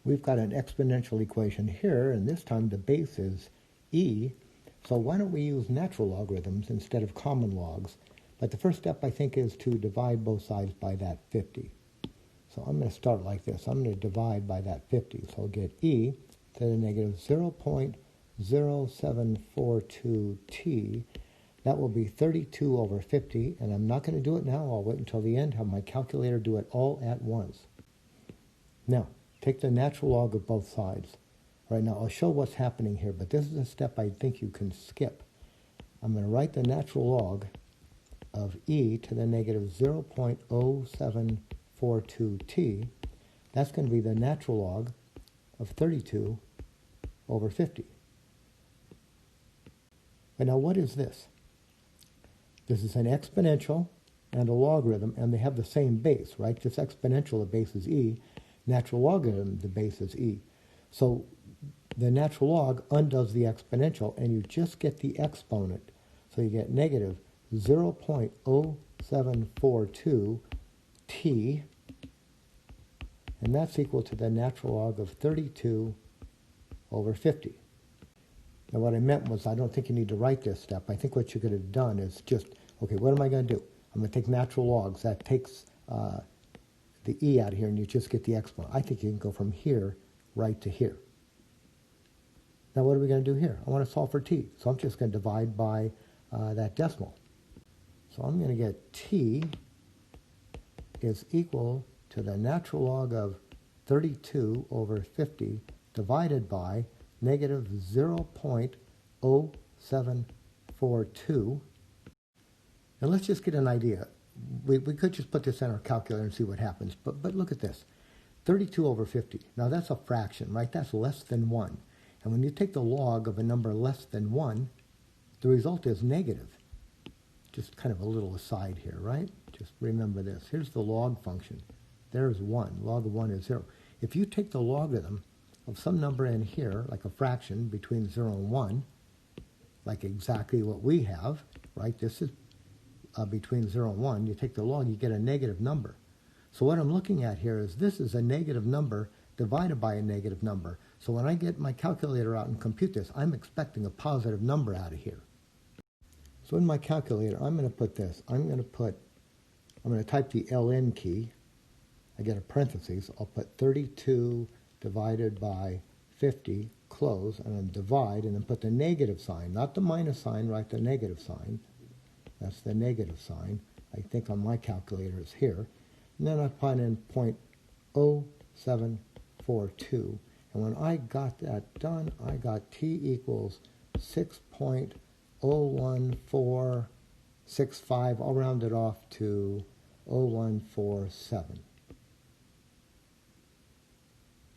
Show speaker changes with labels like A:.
A: we've got an exponential equation here, and this time the base is e. So why don't we use natural logarithms instead of common logs? But the first step, I think, is to divide both sides by that 50. So I'm going to start like this. I'm going to divide by that 50. So I'll get e to the negative 0.0742t. That will be 32 over 50, and I'm not going to do it now. I'll wait until the end, have my calculator do it all at once. Now, take the natural log of both sides. Right now, I'll show what's happening here, but this is a step I think you can skip. I'm going to write the natural log of e to the negative 0.0742t. That's going to be the natural log of 32 over 50. But now what is this? This is an exponential and a logarithm, and they have the same base, right? This exponential, the base is e. Natural logarithm, the base is e. So the natural log undoes the exponential, and you just get the exponent. So you get negative 0.0742t, and that's equal to the natural log of 32 over 50. Now what I meant was I don't think you need to write this step. I think what you could have done is just, okay, what am I going to do? I'm going to take natural logs. That takes the e out of here, and you just get the exponent. I think you can go from here right to here. Now what are we going to do here? I want to solve for t, so I'm just going to divide by that decimal. So I'm going to get t is equal to the natural log of 32 over 50 divided by negative 0.0742. And let's just get an idea. We could just put this in our calculator and see what happens, but look at this. 32 over 50. Now that's a fraction, right? That's less than 1. And when you take the log of a number less than 1, the result is negative. Just kind of a little aside here, right? Just remember this. Here's the log function. There's 1. Log of 1 is 0. If you take the logarithm of some number in here, like a fraction between 0 and 1, like exactly what we have, right? This is between 0 and 1. You take the log, you get a negative number. So what I'm looking at here is this is a negative number divided by a negative number. So when I get my calculator out and compute this, I'm expecting a positive number out of here. So in my calculator, I'm going to put this. I'm going to type the ln key. I get a parentheses. I'll put 32 divided by 50, close, and then divide, and then put the negative sign, not the minus sign, right, the negative sign. That's the negative sign. I think on my calculator is here. And then I put in 0.0742. And when I got that done, I got t equals 6.01465. I'll round it off to 0147.